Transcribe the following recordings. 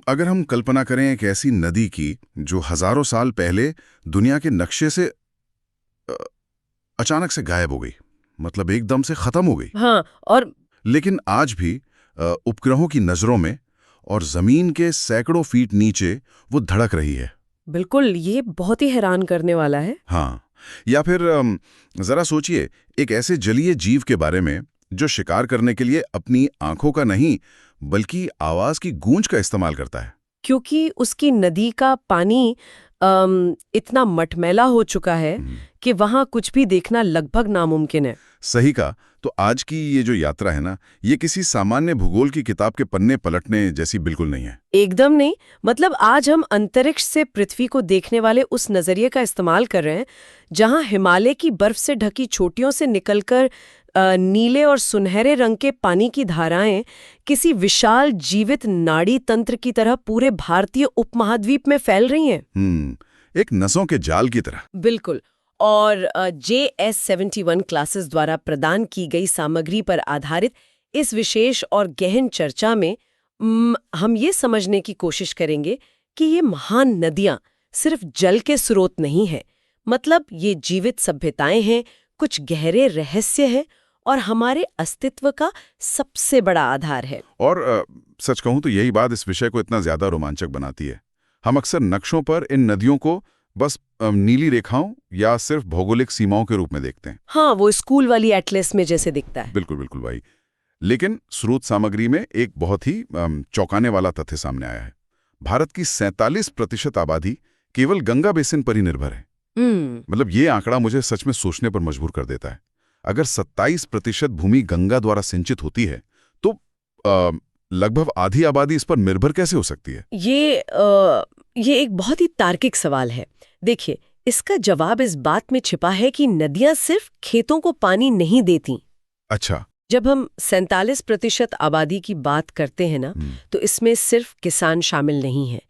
अगर हम कल्पना करें एक ऐसी नदी की जो हजारों साल पहले दुनिया के नक्शे से अ, अचानक से गायब हो गई, मतलब एकदम से खत्म हो गई, हाँ, और लेकिन आज भी उपग्रहों की नजरों में और जमीन के सैकड़ों फीट नीचे वो धड़क रही है। बिल्कुल, ये बहुत ही हैरान करने वाला है। हाँ, या फिर जरा सोचिए एक ऐसे जलीय जीव के बारे में जो शिकार करने के लिए अपनी आंखों का नहीं बल्कि आवाज की गूंज का इस्तेमाल करता है। क्योंकि उसकी नदी का पानी इतना मटमैला हो चुका है हम्म, कि वहां कुछ भी देखना लगभग नामुमकिन है। सही कहा। तो आज की ये जो यात्रा है ना, ये किसी सामान्य भूगोल की किताब के पन्ने पलटने जैसी बिल्कुल नहीं है। एकदम नहीं। मतलब आज हम अंतरिक्ष से पृथ्वी को देखने वाले उस नजरिए का इस्तेमाल कर रहे हैं जहां हिमालय की बर्फ से ढकी चोटियों से निकलकर नीले और सुनहरे रंग के पानी की धाराएं किसी विशाल जीवित नाड़ी तंत्र की तरह पूरे भारतीय उपमहाद्वीप में फैल रही हैं। एक नसों के जाल की तरह। बिल्कुल। और JS71 क्लासेस द्वारा प्रदान की गई सामग्री पर आधारित इस विशेष और गहन चर्चा में हम ये समझने की कोशिश करेंगे कि ये महान नदियां सिर्फ जल के स्रोत नहीं हैं, मतलब ये जीवित सभ्यताएं हैं, कुछ गहरे रहस्य हैं और हमारे अस्तित्व का सबसे बड़ा आधार है। और सच कहूं तो यही बात इस विषय को इतना ज्यादा रोमांचक बनाती है। हम अक्सर नक्शों पर इन नदियों को बस नीली रेखाओं या सिर्फ भौगोलिक सीमाओं के रूप में देखते हैं। हाँ, वो स्कूल वाली एटलस में जैसे दिखता है। बिल्कुल बिल्कुल भाई। लेकिन स्रोत सामग्री में एक बहुत ही चौंकाने वाला तथ्य सामने आया है। भारत की 47% आबादी केवल गंगा बेसिन पर ही निर्भर है। मतलब ये आंकड़ा मुझे सच में सोचने पर मजबूर कर देता है। अगर 27% भूमि गंगा द्वारा सिंचित होती है तो लगभग आधी आबादी इस पर निर्भर कैसे हो सकती है? ये एक बहुत ही तार्किक सवाल है। देखिए, इसका जवाब इस बात में छिपा है कि नदियां सिर्फ खेतों को पानी नहीं देती। अच्छा। जब हम 47% आबादी की बात करते हैं ना, तो इसमें सिर्फ किसान शामिल नहीं है।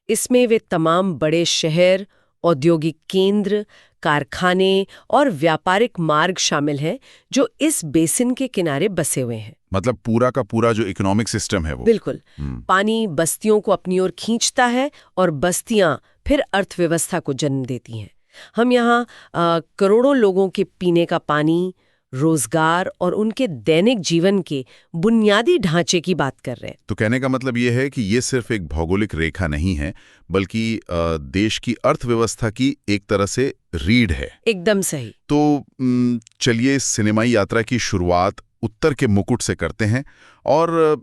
इसमें वे तमाम बड़े शहर, औद्योगिक केंद्र, कारखाने और व्यापारिक मार्ग शामिल हैं जो इस बेसिन के किनारे बसे हुए हैं। मतलब पूरा का पूरा जो इकोनॉमिक सिस्टम है वो। बिल्कुल। पानी बस्तियों को अपनी ओर खींचता है और बस्तियां फिर अर्थव्यवस्था को जन्म देती हैं। हम यहाँ करोड़ों लोगों के पीने का पानी, रोजगार और उनके दैनिक जीवन के बुनियादी ढांचे की बात कर रहे हैं। तो कहने का मतलब ये है कि ये सिर्फ एक भौगोलिक रेखा नहीं है, बल्कि देश की अर्थव्यवस्था की एक तरह से रीढ़ है। एकदम सही। तो चलिए इस सिनेमाई यात्रा की शुरुआत उत्तर के मुकुट से करते हैं और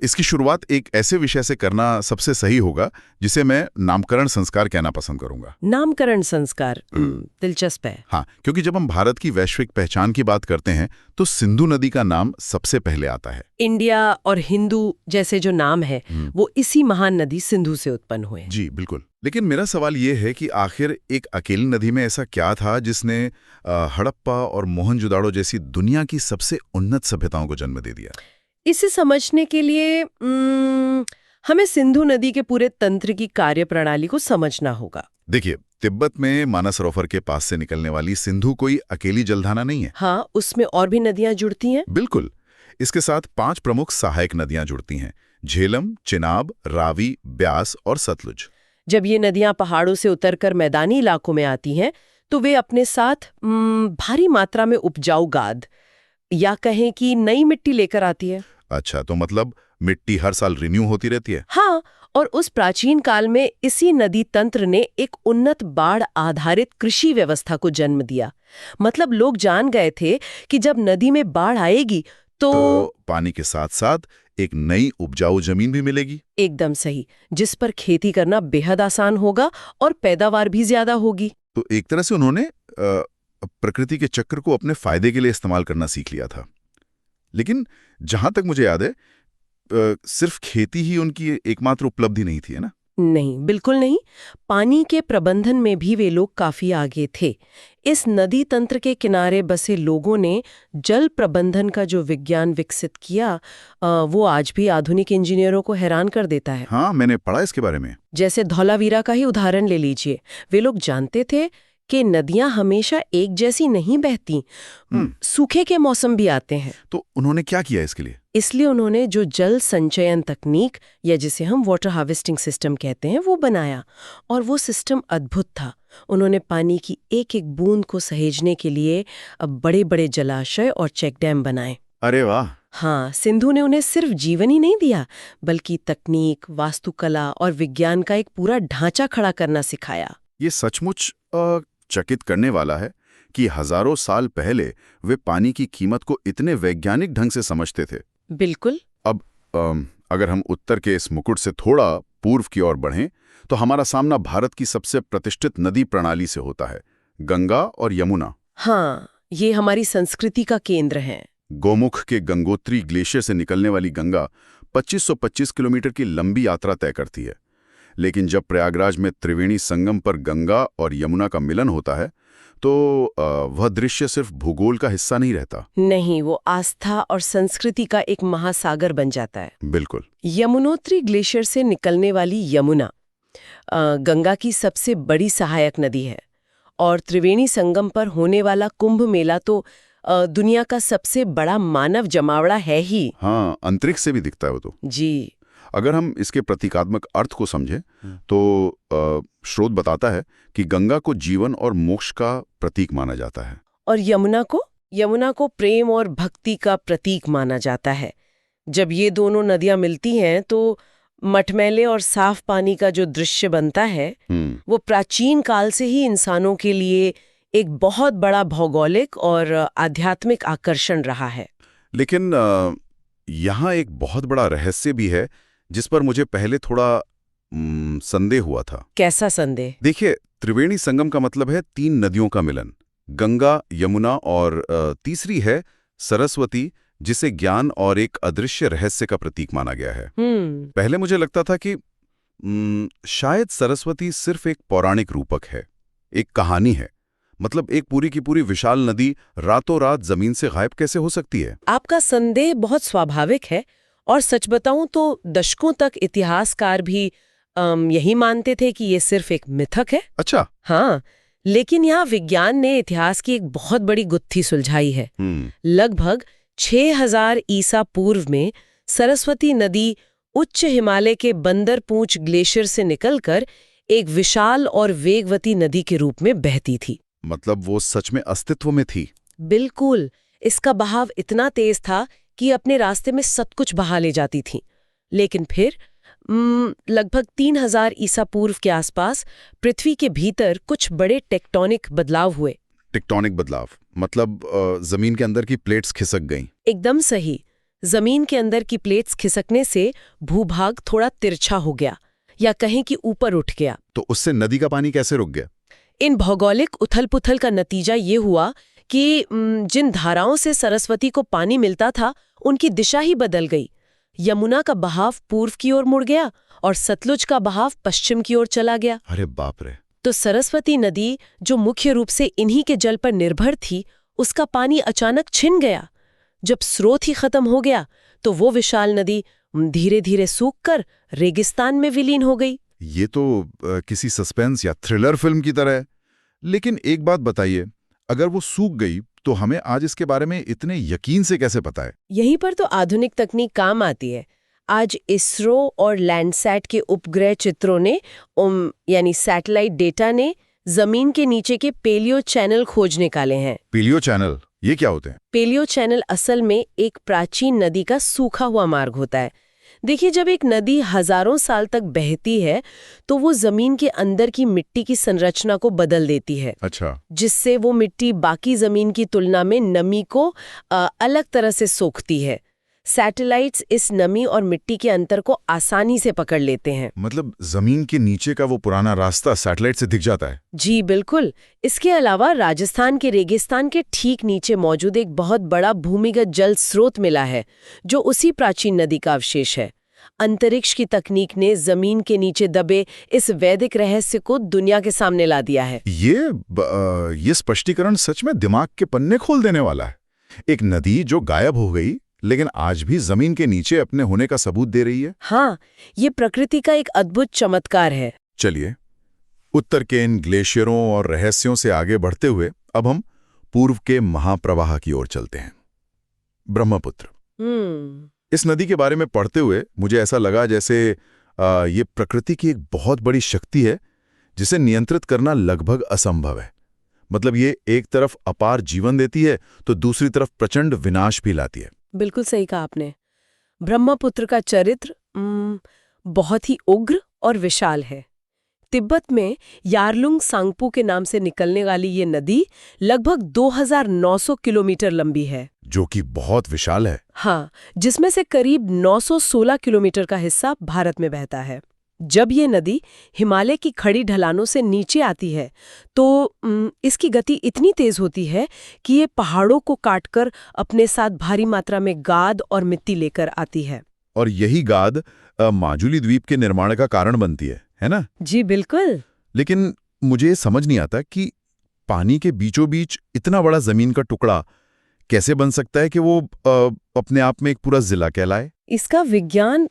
इसकी शुरुआत एक ऐसे विषय से करना सबसे सही होगा जिसे मैं नामकरण संस्कार कहना पसंद करूंगा। नामकरण संस्कार दिलचस्प है। हाँ, क्योंकि जब हम भारत की वैश्विक पहचान की बात करते हैं तो सिंधु नदी का नाम सबसे पहले आता है। इंडिया और हिंदू जैसे जो नाम है वो इसी महान नदी सिंधु से उत्पन्न हुए। जी बिल्कुल। लेकिन मेरा सवाल ये है कि आखिर एक अकेली नदी में ऐसा क्या था जिसने हड़प्पा और मोहनजोदाड़ो जैसी दुनिया की सबसे उन्नत सभ्यताओं को जन्म दे दिया? इसे समझने के लिए हमें सिंधु नदी के पूरे तंत्र की कार्यप्रणाली को समझना होगा। देखिए, तिब्बत में मानसरोवर के पास से निकलने वाली सिंधु कोई अकेली जलधारा नहीं है। हाँ, उसमें और भी नदियां जुड़ती हैं। बिल्कुल। इसके साथ 5 प्रमुख सहायक नदियां जुड़ती हैं: झेलम, चिनाब, रावी, ब्यास और सतलुज। जब ये नदियां पहाड़ों से उतरकर मैदानी इलाकों में आती हैं तो वे अपने साथ भारी मात्रा में उपजाऊ गाद या कहें कि नई मिट्टी लेकर आती है। अच्छा, तो मतलब मिट्टी हर साल रिन्यू होती रहती है। हाँ, और उस प्राचीन काल में इसी नदी तंत्र ने एक उन्नत बाढ़ आधारित कृषि व्यवस्था को जन्म दिया। मतलब लोग जान गए थे कि जब नदी में बाढ़ आएगी तो पानी के साथ साथ एक नई उपजाऊ जमीन भी मिलेगी। एकदम सही, जिस पर खेती करना बेहद आसान होगा और पैदावार भी ज्यादा होगी। तो एक तरह से उन्होंने प्रकृति के चक्र को अपने फायदे के लिए इस्तेमाल करना सीख लिया था। लेकिन जहां तक मुझे याद है सिर्फ खेती ही उनकी एकमात्र उपलब्धि नहीं थी, है ना? नहीं, बिल्कुल नहीं। पानी के प्रबंधन में भी वे लोग काफी आगे थे। इस नदी तंत्र के किनारे बसे लोगों ने जल प्रबंधन का जो विज्ञान विकसित किया वो आज भी आधुनिक इंजीनियरों को हैरान कर देता है। हाँ, मैंने पढ़ा इसके बारे में। जैसे धौलावीरा का ही उदाहरण ले लीजिए। वे लोग जानते थे कि नदियां हमेशा एक जैसी नहीं बहती, सूखे के मौसम भी आते हैं। तो उन्होंने क्या किया इसके लिए? इसलिए उन्होंने जो जल संचयन तकनीक या जिसे हम वाटर हार्वेस्टिंग सिस्टम कहते हैं वो बनाया, और वो सिस्टम अद्भुत था। उन्होंने पानी की एक एक बूंद को सहेजने के लिए बड़े बड़े जलाशय और चेक डैम बनाए। अरे वाह। हाँ, सिंधु ने उन्हें सिर्फ जीवन ही नहीं दिया, बल्कि तकनीक, वास्तुकला और विज्ञान का एक पूरा ढांचा खड़ा करना सिखाया। ये सचमुच चकित करने वाला है कि हजारों साल पहले वे पानी की कीमत को इतने वैज्ञानिक ढंग से समझते थे। बिल्कुल। अब अगर हम उत्तर के इस मुकुट से थोड़ा पूर्व की ओर बढ़ें तो हमारा सामना भारत की सबसे प्रतिष्ठित नदी प्रणाली से होता है, गंगा और यमुना। हाँ, ये हमारी संस्कृति का केंद्र है। गोमुख के गंगोत्री ग्लेशियर से निकलने वाली गंगा 2525 किलोमीटर की लंबी यात्रा तय करती है। लेकिन जब प्रयागराज में त्रिवेणी संगम पर गंगा और यमुना का मिलन होता है तो वह दृश्य सिर्फ भूगोल का हिस्सा नहीं रहता। नहीं, वो आस्था और संस्कृति का एक महासागर बन जाता है। बिल्कुल। यमुनोत्री ग्लेशियर से निकलने वाली यमुना गंगा की सबसे बड़ी सहायक नदी है, और त्रिवेणी संगम पर होने वाला कुंभ मेला तो दुनिया का सबसे बड़ा मानव जमावड़ा है ही। हाँ, अंतरिक्ष से भी दिखता है वो तो। जी। अगर हम इसके प्रतीकात्मक अर्थ को समझें तो स्रोत बताता है कि गंगा को जीवन और मोक्ष का प्रतीक माना जाता है, और यमुना को प्रेम और भक्ति का प्रतीक माना जाता है। जब ये दोनों नदियां मिलती हैं तो मटमैले और साफ पानी का जो दृश्य बनता है वो प्राचीन काल से ही इंसानों के लिए एक बहुत बड़ा भौगोलिक और आध्यात्मिक आकर्षण रहा है। लेकिन यहाँ एक बहुत बड़ा रहस्य भी है जिस पर मुझे पहले थोड़ा संदेह हुआ था। कैसा संदेह? देखिए, त्रिवेणी संगम का मतलब है 3 नदियों का मिलन, गंगा, यमुना और तीसरी है सरस्वती, जिसे ज्ञान और एक अदृश्य रहस्य का प्रतीक माना गया है। पहले मुझे लगता था कि शायद सरस्वती सिर्फ एक पौराणिक रूपक है, एक कहानी है। मतलब एक पूरी की पूरी विशाल नदी रातों रात जमीन से गायब कैसे हो सकती है? आपका संदेह बहुत स्वाभाविक है, और सच बताऊं तो दशकों तक इतिहासकार भी यही मानते थे कि ये सिर्फ एक मिथक है। अच्छा। हाँ, लेकिन यहाँ विज्ञान ने इतिहास की एक बहुत बड़ी गुत्थी सुलझाई है। लगभग 6000 ईसा पूर्व में सरस्वती नदी उच्च हिमालय के बंदरपूंछ ग्लेशियर से निकलकर एक विशाल और वेगवती नदी के रूप में बहती थी। मतलब वो सच में अस्तित्व में थी? बिल्कुल। इसका बहाव इतना तेज था कि अपने रास्ते में सब कुछ बहा ले जाती थी। लेकिन फिर लगभग 3000 ईसा पूर्व के आसपास पृथ्वी के भीतर कुछ बड़े टेक्टोनिक बदलाव हुए। टेक्टोनिक बदलाव मतलब जमीन के अंदर की प्लेट्स खिसक गईं? एकदम सही। जमीन के अंदर की प्लेट्स खिसकने से भूभाग थोड़ा तिरछा हो गया, या कहें कि ऊपर उठ गया। तो उससे नदी का पानी कैसे रुक गया? इन भौगोलिक उथल-पुथल का नतीजा ये हुआ कि जिन धाराओं से सरस्वती को पानी मिलता था उनकी दिशा ही बदल गई। यमुना का बहाव पूर्व की ओर मुड़ गया और सतलुज का बहाव पश्चिम की ओर चला गया। अरे बाप रे! तो सरस्वती नदी, जो मुख्य रूप से इन्हीं के जल पर निर्भर थी, उसका पानी अचानक छिन गया। जब स्रोत ही खत्म हो गया तो वो विशाल नदी धीरे धीरे सूखकर रेगिस्तान में विलीन हो गई। ये तो किसी सस्पेंस या थ्रिलर फिल्म की तरह है। लेकिन एक बात बताइए, अगर वो सूख गई तो हमें आज इसके बारे में इतने यकीन से कैसे पता है? यहीं पर तो आधुनिक तकनीक काम आती है। आज इसरो और लैंडसैट के उपग्रह चित्रों ने यानी सैटेलाइट डेटा ने जमीन के नीचे के पेलियो चैनल खोज निकाले हैं। पेलियो चैनल, ये क्या होते हैं? पेलियो चैनल असल में एक प्राचीन नदी का सूखा हुआ मार्ग होता है। देखिए, जब एक नदी हजारों साल तक बहती है तो वो जमीन के अंदर की मिट्टी की संरचना को बदल देती है। अच्छा। जिससे वो मिट्टी बाकी जमीन की तुलना में नमी को अलग तरह से सोखती है। सैटेलाइट्स इस नमी और मिट्टी के अंतर को आसानी से पकड़ लेते हैं। मतलब जमीन के नीचे का वो पुराना रास्ता सैटेलाइट से दिख जाता है? जी बिल्कुल। इसके अलावा राजस्थान के रेगिस्तान के ठीक नीचे मौजूद एक बहुत बड़ा भूमिगत जल स्रोत मिला है, जो उसी प्राचीन नदी का अवशेष है। अंतरिक्ष की तकनीक ने जमीन के नीचे दबे इस वैदिक रहस्य को दुनिया के सामने ला दिया है। ये स्पष्टीकरण सच में दिमाग के पन्ने खोल देने वाला है। एक नदी जो गायब हो गई लेकिन आज भी जमीन के नीचे अपने होने का सबूत दे रही है। हाँ, ये प्रकृति का एक अद्भुत चमत्कार है। चलिए, उत्तर के इन ग्लेशियरों और रहस्यों से आगे बढ़ते हुए अब हम पूर्व के महाप्रवाह की ओर चलते हैं, ब्रह्मपुत्र। इस नदी के बारे में पढ़ते हुए मुझे ऐसा लगा जैसे ये प्रकृति की एक बहुत बड़ी शक्ति है जिसे नियंत्रित करना लगभग असंभव है। मतलब ये एक तरफ अपार जीवन देती है तो दूसरी तरफ प्रचंड विनाश भी लाती है। बिल्कुल सही कहा आपने। ब्रह्मपुत्र का चरित्र बहुत ही उग्र और विशाल है। तिब्बत में यारलुंग सांगपू के नाम से निकलने वाली ये नदी लगभग 2900 किलोमीटर लंबी है, जो कि बहुत विशाल है। हाँ, जिसमें से करीब 916 किलोमीटर का हिस्सा भारत में बहता है। जब ये नदी हिमालय की खड़ी ढलानों से नीचे आती है तो इसकी गति इतनी तेज होती है कि ये पहाड़ों को काटकर अपने साथ भारी मात्रा में गाद और मिट्टी लेकर आती है। और यही गाद माजुली द्वीप के निर्माण का कारण बनती है ना? जी बिल्कुल। लेकिन मुझे समझ नहीं आता कि पानी के बीचों बीच इतना बड़ा जमीन का टुकड़ा कैसे बन सकता है कि वो अपने आप में एक पूरा जिला कहलाए। इसका विज्ञान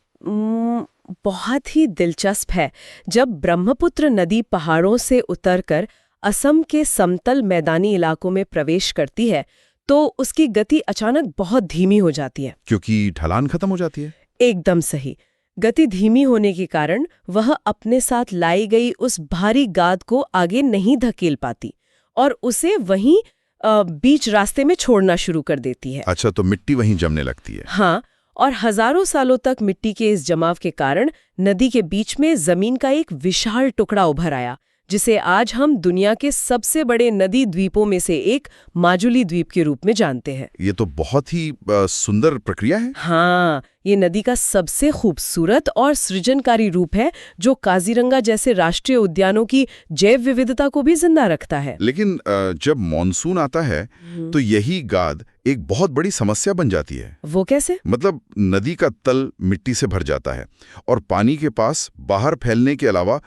बहुत ही दिलचस्प है। जब ब्रह्मपुत्र नदी पहाड़ों से उतरकर असम के समतल मैदानी इलाकों में प्रवेश करती है तो उसकी गति अचानक बहुत धीमी हो जाती है। क्योंकि ढलान खत्म हो जाती है। एकदम सही। गति धीमी होने के कारण वह अपने साथ लाई गई उस भारी गाद को आगे नहीं धकेल पाती और उसे वहीं बीच रास्ते में छोड़ना शुरू कर देती है। अच्छा, तो मिट्टी वहीं जमने लगती है। हाँ, और हजारों सालों तक मिट्टी के इस जमाव के कारण नदी के बीच में जमीन का एक विशाल टुकड़ा उभर आया, जिसे आज हम दुनिया के सबसे बड़े नदी द्वीपों में से एक माजुली द्वीप के रूप में जानते हैं। ये तो बहुत ही सुंदर प्रक्रिया है। हाँ, ये नदी का सबसे खूबसूरत और सृजनकारी रूप है जो काजीरंगा जैसे राष्ट्रीय उद्यानों की जैव विविधता को भी जिंदा रखता है। लेकिन जब मॉनसून आता है तो यही गाद एक बहुत बड़ी समस्या बन जाती है। वो कैसे? मतलब नदी का तल मिट्टी से भर जाता है और पानी के पास बाहर फैलने के अलावा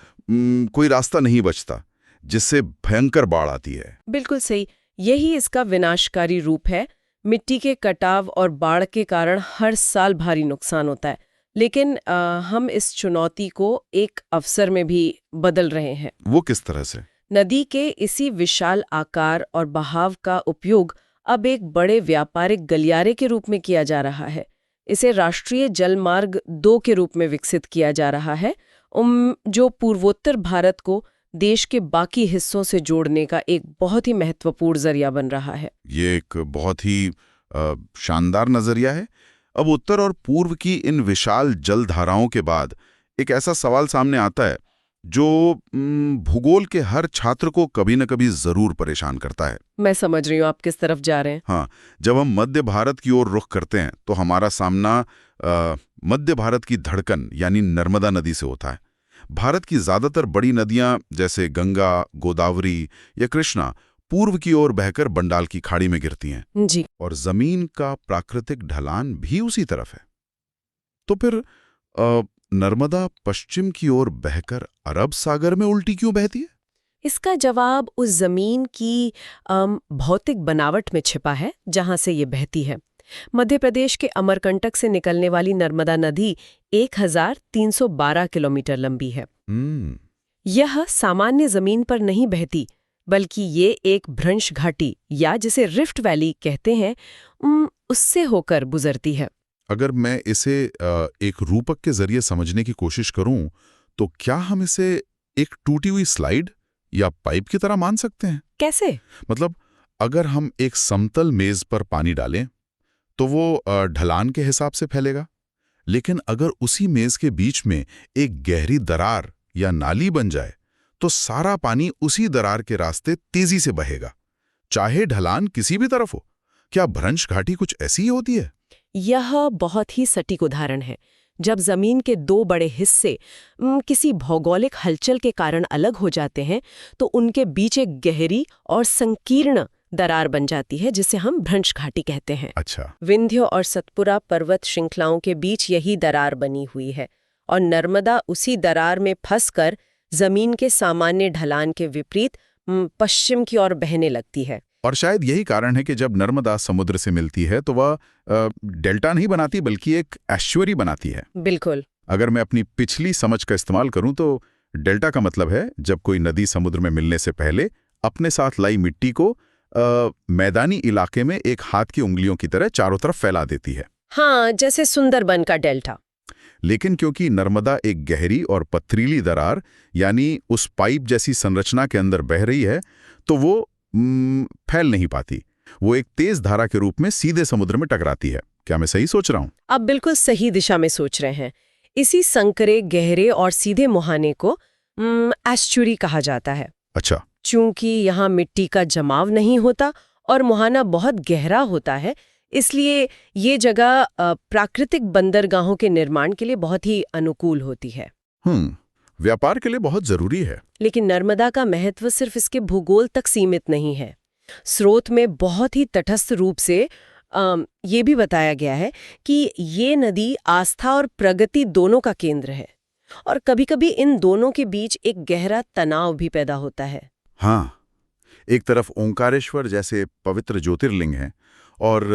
कोई रास्ता नहीं बचता, जिससे भयंकर बाढ़ आती है। बिल्कुल सही। यही इसका विनाशकारी रूप है। मिट्टी के कटाव और बाढ़ के कारण हर साल भारी नुकसान होता है, लेकिन हम इस चुनौती को एक अवसर में भी बदल रहे हैं। वो किस तरह से? नदी के इसी विशाल आकार और बहाव का उपयोग अब एक बड़े व्यापारिक गलियारे के रूप में किया जा रहा है। इसे राष्ट्रीय जलमार्ग 2 के रूप में विकसित किया जा रहा है, जो पूर्वोत्तर भारत को देश के बाकी हिस्सों से जोड़ने का एक बहुत ही महत्वपूर्ण जरिया बन रहा है। ये एक बहुत ही शानदार नजरिया है। अब उत्तर और पूर्व की इन विशाल जलधाराओं के बाद एक ऐसा सवाल सामने आता है जो भूगोल के हर छात्र को कभी न कभी जरूर परेशान करता है। मैं समझ रही हूँ आप किस तरफ जा रहे हैं। हाँ, जब हम मध्य भारत की ओर रुख करते हैं तो हमारा सामना मध्य भारत की धड़कन यानी नर्मदा नदी से होता है। भारत की ज्यादातर बड़ी नदियां जैसे गंगा, गोदावरी या कृष्णा पूर्व की ओर बहकर बंगाल की खाड़ी में गिरती हैं जी। और जमीन का प्राकृतिक ढलान भी उसी तरफ है। तो फिर नर्मदा पश्चिम की ओर बहकर अरब सागर में उल्टी क्यों बहती है? इसका जवाब उस जमीन की भौतिक बनावट में छिपा है जहां से ये बहती है। मध्य प्रदेश के अमरकंटक से निकलने वाली नर्मदा नदी 1312 किलोमीटर लंबी है। यह सामान्य जमीन पर नहीं बहती, बल्कि ये एक भ्रंश घाटी या जिसे रिफ्ट वैली कहते हैं, उससे होकर गुजरती है। अगर मैं इसे एक रूपक के जरिए समझने की कोशिश करूं, तो क्या हम इसे एक टूटी हुई स्लाइड या पाइप की तरह मान सकते हैं? कैसे? मतलब अगर हम एक समतल मेज पर पानी डालें तो वो ढलान के हिसाब से फैलेगा, लेकिन अगर उसी मेज के बीच में एक गहरी दरार या नाली बन जाए तो सारा पानी उसी दरार के रास्ते तेजी से बहेगा, चाहे ढलान किसी भी तरफ हो। क्या भ्रंश घाटी कुछ ऐसी ही होती है? यह बहुत ही सटीक उदाहरण है। जब जमीन के 2 बड़े हिस्से किसी भौगोलिक हलचल के कारण अलग हो जाते हैं तो उनके बीच एक गहरी और संकीर्ण दरार बन जाती है, जिसे हम भ्रंश घाटी कहते हैं। अच्छा। विंध्य और सतपुरा पर्वत श्रृंखलाओं के बीच यही दरार बनी हुई है और नर्मदा उसी दरार में फंसकर जमीन के सामान्य ढलान के विपरीत पश्चिम की ओर बहने लगती है। और शायद यही कारण है कि जब नर्मदा समुद्र से मिलती है तो वह डेल्टा नहीं बनाती बल्कि एक एस्चुअरी बनाती है। बिल्कुल। अगर मैं अपनी पिछली समझ का इस्तेमाल करूं तो डेल्टा का मतलब है जब कोई नदी समुद्र में मिलने से पहले अपने साथ लाई मिट्टी को मैदानी इलाके में एक हाथ की उंगलियों की तरह चारों तरफ फैला देती है। हाँ, जैसे सुंदरबन का डेल्टा। लेकिन क्योंकि नर्मदा एक गहरी और पथरीली दरार यानी उस पाइप जैसी संरचना के अंदर बह रही है, तो वो फैल नहीं पाती। वो एक तेज धारा के रूप में सीधे समुद्र में टकराती है। क्या मैं सही सोच रहा हूँ? आप बिल्कुल सही दिशा में सोच रहे हैं। इसी संकरे, गहरे और सीधे मुहाने को एस्चुरी कहा जाता है। अच्छा। चूंकि यहाँ मिट्टी का जमाव नहीं होता और मुहाना बहुत गहरा होता है, इसलिए ये जगह प्राकृतिक बंदरगाहों के निर्माण के लिए बहुत ही अनुकूल होती है। व्यापार के लिए बहुत जरूरी है। लेकिन नर्मदा का महत्व सिर्फ इसके भूगोल तक सीमित नहीं है। स्रोत में बहुत ही तटस्थ रूप से ये भी बताया गया है कि ये नदी आस्था और प्रगति दोनों का केंद्र है, और कभी-कभी इन दोनों के बीच एक गहरा तनाव भी पैदा होता है। हाँ, एक तरफ ओंकारेश्वर जैसे पवित्र ज्योतिर्लिंग हैं और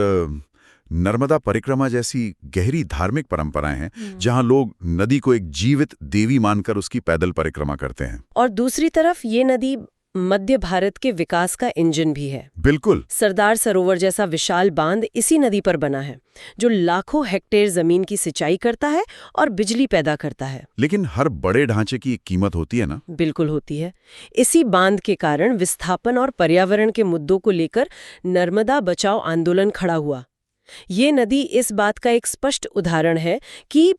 नर्मदा परिक्रमा जैसी गहरी धार्मिक परंपराएं हैं, जहां लोग नदी को एक जीवित देवी मानकर उसकी पैदल परिक्रमा करते हैं। और दूसरी तरफ ये नदी मध्य भारत के विकास का इंजन भी है। बिल्कुल। सरदार सरोवर जैसा विशाल बांध इसी नदी पर बना है, जो लाखों हेक्टेयर जमीन की सिंचाई करता है और बिजली पैदा करता है। लेकिन हर बड़े ढांचे की एक कीमत होती है ना? बिल्कुल होती है। इसी बांध के कारण विस्थापन और पर्यावरण के मुद्दों को लेकर नर्मदा बचाओ आंदोलन खड़ा हुआ। ये नदी इस बात का एक स्पष्ट उदाहरण है कि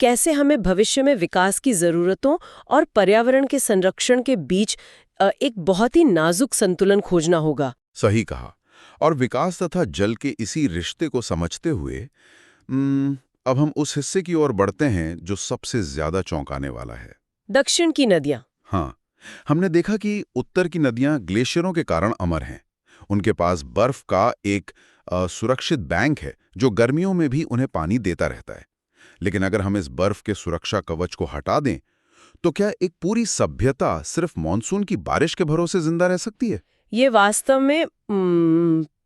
कैसे हमें भविष्य में विकास की जरूरतों और पर्यावरण के संरक्षण के बीच एक बहुत ही नाजुक संतुलन खोजना होगा। सही कहा। और विकास तथा जल के इसी रिश्ते को समझते हुए अब हम उस हिस्से की ओर बढ़ते हैं जो सबसे ज्यादा चौंकाने वाला है। दक्षिण की नदियां। हाँ, हमने देखा कि उत्तर की नदियां ग्लेशियरों के कारण अमर हैं। उनके पास बर्फ का एक सुरक्षित बैंक है जो गर्मियों में भी उन्हें पानी देता रहता है। लेकिन अगर हम इस बर्फ के सुरक्षा कवच को हटा दें, तो क्या एक पूरी सभ्यता सिर्फ मॉनसून की बारिश के भरोसे जिंदा रह सकती है? ये वास्तव में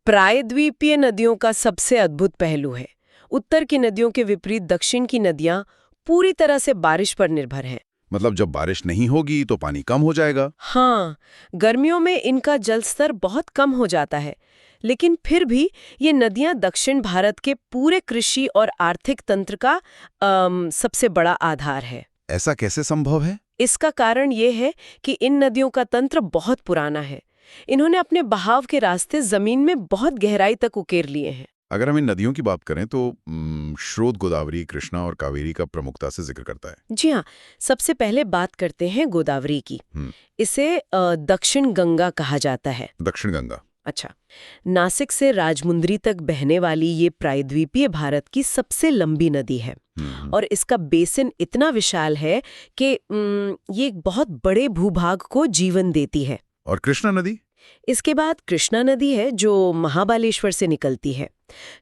प्रायद्वीपीय नदियों का सबसे अद्भुत पहलू है। उत्तर की नदियों के विपरीत दक्षिण की नदियां पूरी तरह से बारिश पर निर्भर हैं। मतलब जब बारिश नहीं होगी तो पानी कम हो जाएगा। हाँ, गर्मियों में इनका जल स्तर बहुत कम हो जाता है, लेकिन फिर भी ये नदियां दक्षिण भारत के पूरे कृषि और आर्थिक तंत्र का सबसे बड़ा आधार है। ऐसा कैसे संभव है? इसका कारण ये है कि इन नदियों का तंत्र बहुत पुराना है। इन्होंने अपने बहाव के रास्ते जमीन में बहुत गहराई तक उकेर लिए हैं। अगर हम इन नदियों की बात करें तो स्रोत गोदावरी, कृष्णा और कावेरी का प्रमुखता से जिक्र करता है। जी हाँ, सबसे पहले बात करते हैं गोदावरी की। इसे दक्षिण गंगा कहा जाता है। दक्षिण गंगा। अच्छा, नासिक से राजमुंद्री तक बहने वाली ये प्रायद्वीपीय भारत की सबसे लंबी नदी है और इसका बेसिन इतना विशाल है कि ये एक बहुत बड़े भूभाग को जीवन देती है। और कृष्णा नदी? इसके बाद कृष्णा नदी है जो महाबालेश्वर से निकलती है।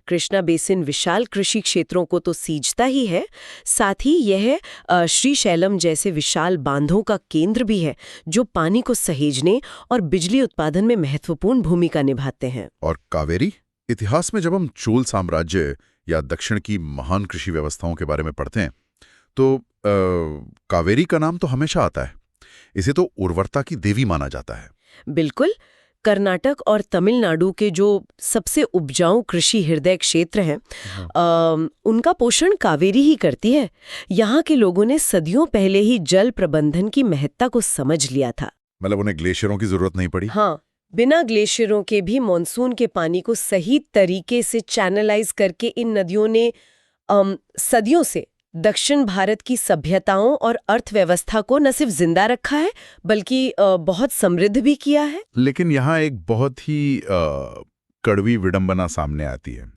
कृष्णा बेसिन विशाल कृषि क्षेत्रों को तो सींचता ही है, साथ ही यह श्रीशैलम जैसे विशाल बांधों का केंद्र भी है जो पानी को सहेजने और बिजली उत्पादन में महत्वपूर्ण भूमिका निभाते हैं। और कावेरी? इतिहास में जब हम चोल साम्राज्य या दक्षिण की महान कृषि व्यवस्थाओं के बारे में पढ़ते हैं तो कावेरी का नाम तो हमेशा आता है। इसे तो उर्वरता की देवी माना जाता है। बिल्कुल। कर्नाटक और तमिलनाडु के जो सबसे उपजाऊ कृषि हृदय क्षेत्र हैं, उनका पोषण कावेरी ही करती है। यहाँ के लोगों ने सदियों पहले ही जल प्रबंधन की महत्ता को समझ लिया था। मतलब उन्हें ग्लेशियरों की जरूरत नहीं पड़ी? हाँ, बिना ग्लेशियरों के भी मॉनसून के पानी को सही तरीके से चैनलाइज करके इन नदियों ने सदियों से दक्षिण भारत की सभ्यताओं और अर्थव्यवस्था को न सिर्फ जिंदा रखा है बल्कि बहुत समृद्ध भी किया है। लेकिन यहाँ एक बहुत ही कड़वी विडंबना सामने आती है।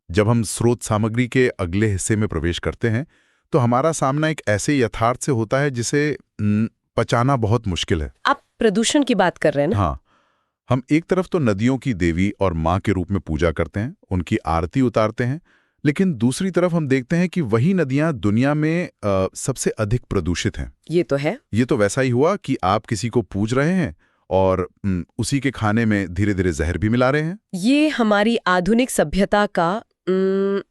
जब हम स्रोत सामग्री के अगले हिस्से में प्रवेश करते हैं तो हमारा सामना एक ऐसे यथार्थ से होता है जिसे पचाना बहुत मुश्किल है। आप प्रदूषण की बात कर रहे हैं ना? हाँ, हम एक तरफ तो नदियों की देवी और माँ के रूप में पूजा करते हैं, उनकी आरती उतारते हैं, लेकिन दूसरी तरफ हम देखते हैं कि वही नदियां दुनिया में सबसे अधिक प्रदूषित हैं। ये तो है। ये तो वैसा ही हुआ कि आप किसी को पूज रहे हैं और उसी के खाने में धीरे धीरे जहर भी मिला रहे हैं। ये हमारी आधुनिक सभ्यता का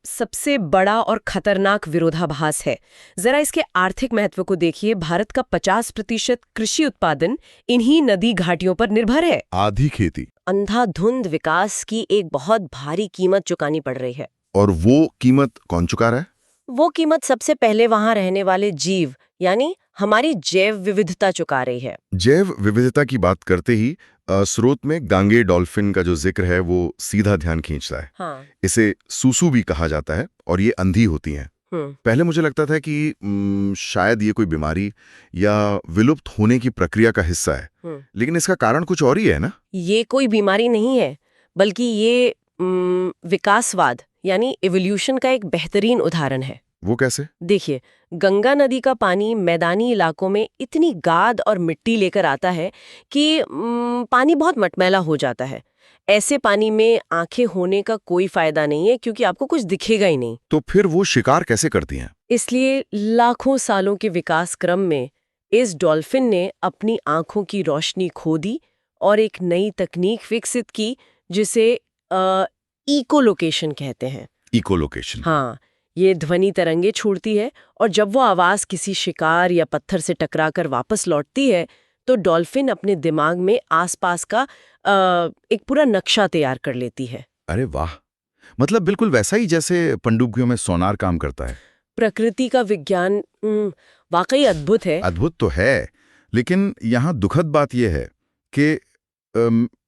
सबसे बड़ा और खतरनाक विरोधाभास है। जरा इसके आर्थिक महत्व को देखिए। भारत का 50% कृषि उत्पादन इन्हीं नदी घाटियों पर निर्भर है। आधी खेती। अंधाधुंध विकास की एक बहुत भारी कीमत चुकानी पड़ रही है। और वो कीमत कौन चुका रहा है? वो कीमत सबसे पहले वहां रहने वाले जीव यानी हमारी जैव विविधता चुका रही है। जैव विविधता की बात करते ही स्रोत में गांगे डॉल्फिन का जो जिक्र है वो सीधा ध्यान खींचता है। हाँ। इसे सूसू भी कहा जाता है और ये अंधी होती हैं। पहले मुझे लगता था कि शायद ये कोई बीमारी या विलुप्त होने की प्रक्रिया का हिस्सा है, लेकिन इसका कारण कुछ और ही है ना? ये कोई बीमारी नहीं है, बल्कि ये विकासवाद यानी इवोल्यूशन का एक बेहतरीन उदाहरण है। वो कैसे? देखिए, गंगा नदी का पानी मैदानी इलाकों में इतनी गाद और मिट्टी लेकर आता है कि पानी बहुत मटमैला हो जाता है। ऐसे पानी में आंखें होने का कोई फायदा नहीं है क्योंकि आपको कुछ दिखेगा ही नहीं। तो फिर वो शिकार कैसे करती हैं? इसलिए लाखों सालों के विकास क्रम में इस डॉल्फिन ने अपनी आंखों की रोशनी खो दी और एक नई तकनीक विकसित की जिसे इकोलोकेशन कहते हैं। इकोलोकेशन? हाँ, ये ध्वनि तरंगे छोड़ती है और जब वो आवाज किसी शिकार या पत्थर से टकराकर वापस लौटती है तो डॉल्फिन अपने दिमाग में आसपास का एक पूरा नक्शा तैयार कर लेती है। अरे वाह, मतलब बिल्कुल वैसा ही जैसे पनडुब्बियों में सोनार काम करता है। प्रकृति का विज्ञान वाकई अद्भुत है। अद्भुत तो है, लेकिन यहाँ दुखद बात यह है कि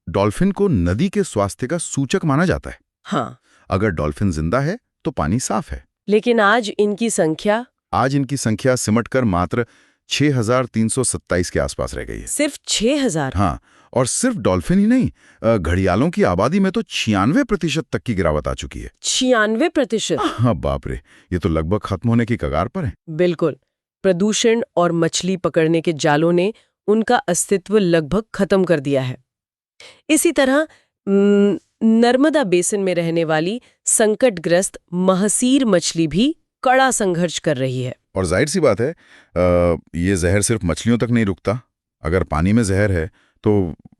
डॉल्फिन को नदी के स्वास्थ्य का सूचक माना जाता है। हाँ, अगर डॉल्फिन जिंदा है तो पानी साफ है। लेकिन आज इनकी संख्या सिमटकर मात्र 6,327 के आसपास रह गई है। सिर्फ 6,000? हाँ, और सिर्फ डॉल्फिन ही नहीं, घड़ियालों की आबादी में तो 96% तक की गिरावट आ चुकी है। 96%? हाँ बाप रे, ये तो लगभग खत्म होने की कगार पर है। बिल्कुल, प्रदूषण और मछली पकड़ने के जालों ने उनका अस्तित्व लगभग खत्म कर दिया है। इसी तरह नर्मदा बेसिन में रहने वाली संकटग्रस्त महसीर मछली भी कड़ा संघर्ष कर रही है। और जाहिर सी बात है, ये जहर सिर्फ मछलियों तक नहीं रुकता। अगर पानी में जहर है तो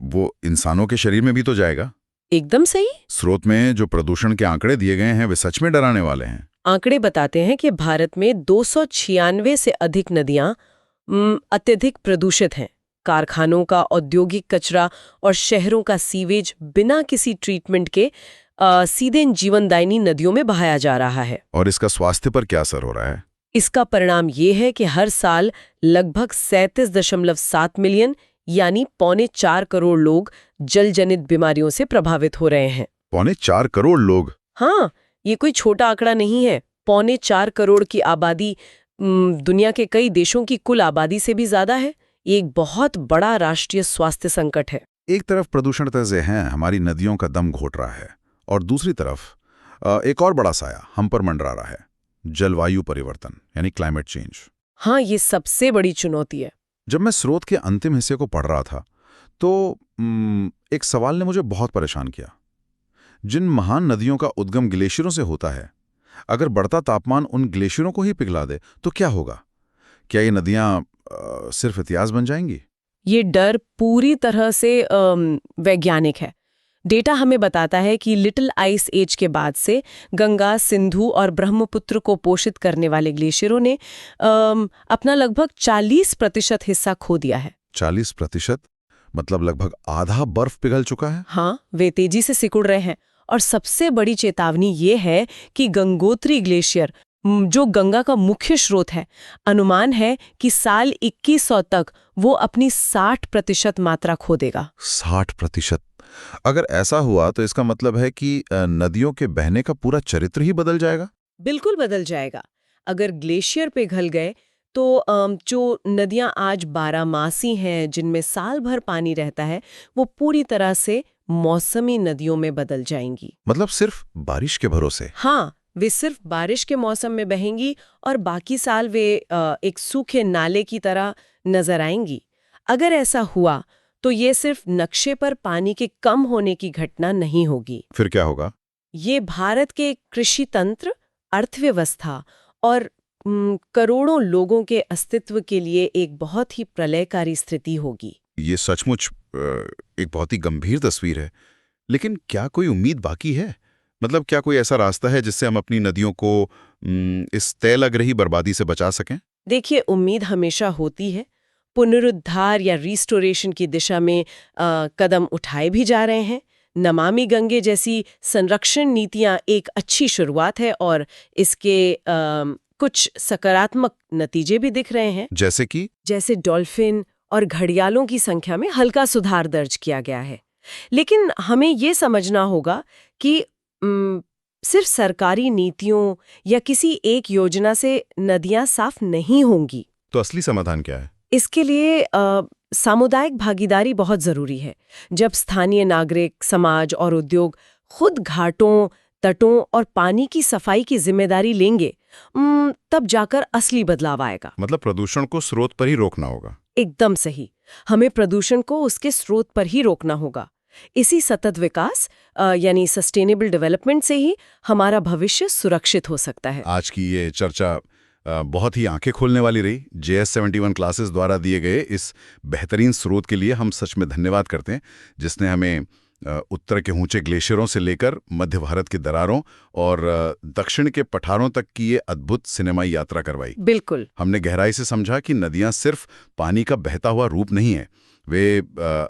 वो इंसानों के शरीर में भी तो जाएगा। एकदम सही। स्रोत में जो प्रदूषण के आंकड़े दिए गए हैं वे सच में डराने वाले हैं। आंकड़े बताते हैं कि भारत में 296 से अधिक नदियां अत्यधिक प्रदूषित हैं। कारखानों का औद्योगिक कचरा और शहरों का सीवेज बिना किसी ट्रीटमेंट के सीधे जीवनदायिनी नदियों में बहाया जा रहा है। और इसका स्वास्थ्य पर क्या असर हो रहा है? इसका परिणाम ये है कि हर साल लगभग 37.7 मिलियन यानी 3.25 करोड़ लोग जलजनित बीमारियों से प्रभावित हो रहे हैं। 3.25 करोड़ लोग? हाँ, ये कोई छोटा आंकड़ा नहीं है। 3.25 करोड़ की आबादी दुनिया के कई देशों की कुल आबादी से भी ज्यादा है। ये एक बहुत बड़ा राष्ट्रीय स्वास्थ्य संकट है। एक तरफ प्रदूषण तजे हैं, हमारी नदियों का दम घोट रहा है, और दूसरी तरफ एक और बड़ा साया हम पर मंडरा रहा है, जलवायु परिवर्तन यानी क्लाइमेट चेंज। हाँ, ये सबसे बड़ी चुनौती है। जब मैं स्रोत के अंतिम हिस्से को पढ़ रहा था तो एक सवाल ने मुझे बहुत परेशान किया। जिन महान नदियों का उद्गम ग्लेशियरों से होता है, अगर बढ़ता तापमान उन ग्लेशियरों को ही पिघला दे तो क्या होगा? क्या ये नदियां सिर्फ इतिहास बन जाएंगी? ये डर पूरी तरह से वैज्ञानिक है। डेटा हमें बताता है कि लिटिल आइस एज के बाद से गंगा, सिंधु और ब्रह्मपुत्र को पोषित करने वाले ग्लेशियरों ने अपना लगभग 40% हिस्सा खो दिया है। 40%? मतलब लगभग आधा बर्फ पिघल चुका है। हाँ, वे तेजी से सिकुड़ रहे हैं। और सबसे बड़ी चेतावनी ये है कि गंगोत्री ग्लेशियर, जो गंगा का मुख्य स्रोत है, अनुमान है कि साल 2100 तक वो अपनी 60% मात्रा खो देगा। 60%? अगर ऐसा हुआ तो इसका मतलब है कि नदियों के बहने का पूरा चरित्र ही बदल जाएगा। बिल्कुल बदल जाएगा। अगर ग्लेशियर पिघल गए तो जो नदियां आज 12मासी हैं, जिनमें साल भर पानी रहता है, वो पूरी तरह से मौसमी नदियों में बदल जाएंगी। मतलब सिर्फ बारिश के भरोसे? हाँ, वे सिर्फ बारिश के मौसम में बहेंगी और बाकी साल वे एक सूखे नाले की तरह नजर आएंगी। अगर ऐसा हुआ तो ये सिर्फ नक्शे पर पानी के कम होने की घटना नहीं होगी। फिर क्या होगा? ये भारत के कृषि तंत्र, अर्थव्यवस्था और करोड़ों लोगों के अस्तित्व के लिए एक बहुत ही प्रलयकारी स्थिति होगी। ये सचमुच एक बहुत ही गंभीर तस्वीर है। लेकिन क्या कोई उम्मीद बाकी है? मतलब क्या कोई ऐसा रास्ता है जिससे हम अपनी नदियों को इस तय लग रही बर्बादी से बचा सकें? देखिए, उम्मीद हमेशा होती है। पुनरुद्धार या रिस्टोरेशन की दिशा में कदम उठाए भी जा रहे हैं। नमामि गंगे जैसी संरक्षण नीतियां एक अच्छी शुरुआत है और इसके कुछ सकारात्मक नतीजे भी दिख रहे हैं। जैसे डॉल्फिन और घड़ियालों की संख्या में हल्का सुधार दर्ज किया गया है। लेकिन हमें ये समझना होगा कि सिर्फ सरकारी नीतियों या किसी एक योजना से नदियां साफ नहीं होंगी। तो असली समाधान क्या है? इसके लिए सामुदायिक भागीदारी बहुत जरूरी है। जब स्थानीय नागरिक, समाज और उद्योग खुद घाटों, तटों और पानी की सफाई की जिम्मेदारी लेंगे, तब जाकर असली बदलाव आएगा। मतलब प्रदूषण को स्रोत पर ही रोकना होगा। एकदम सही। हमें प्रदूषण को उसके स्रोत पर ही रोकना होगा। इसी सतत विकास यानी सस्टेनेबल डेवलपमेंट से ही हमारा भविष्य सुरक्षित हो सकता है। आज की ये चर्चा बहुत ही आंखें खोलने वाली रही। JS71 क्लासेस द्वारा दिए गए इस बेहतरीन स्रोत के लिए हम सच में धन्यवाद करते हैं, जिसने हमें उत्तर के ऊंचे ग्लेशियरों से लेकर मध्य भारत की दरारों और दक्षिण के पठारों तक की ये अद्भुत सिनेमाई यात्रा करवाई। बिल्कुल। हमने गहराई से समझा कि नदियां सिर्फ पानी का बहता हुआ रूप नहीं है, वे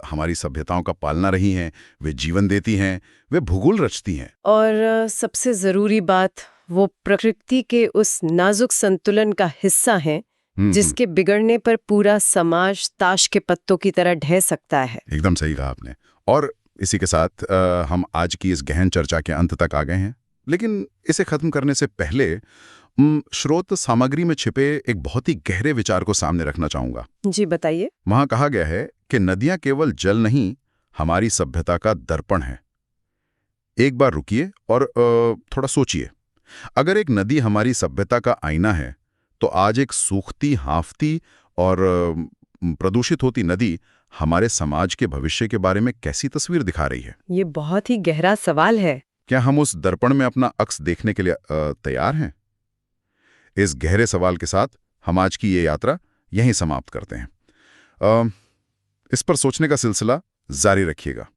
हमारी सभ्यताओं का पालना रही हैं, वे जीवन देती हैं, वे भूगोल रचती हैं। और सबसे जरूरी बात, वो प्रकृति के उस नाजुक संतुलन का हिस्सा हैं जिसके बिगड़ने पर पूरा समाज ताश के पत्तों की तरह ढह सकता है। एकदम सही कहा आपने। और इसी के साथ हम आज की इस गहन चर्चा के अंत तक आ गए हैं। लेकिन इसे खत्म करने से पहले स्रोत सामग्री में छिपे एक बहुत ही गहरे विचार को सामने रखना चाहूंगा। जी बताइए। वहां कहा गया है कि नदियां केवल जल नहीं, हमारी सभ्यता का दर्पण है। एक बार रुकिए और थोड़ा सोचिए। अगर एक नदी हमारी सभ्यता का आईना है, तो आज एक सूखती, हाँफती और प्रदूषित होती नदी हमारे समाज के भविष्य के बारे में कैसी तस्वीर दिखा रही है? ये बहुत ही गहरा सवाल है। क्या हम उस दर्पण में अपना अक्स देखने के लिए तैयार हैं? इस गहरे सवाल के साथ हम आज की ये यात्रा यहीं समाप्त करते हैं। इस पर सोचने का सिलसिला जारी रखिएगा।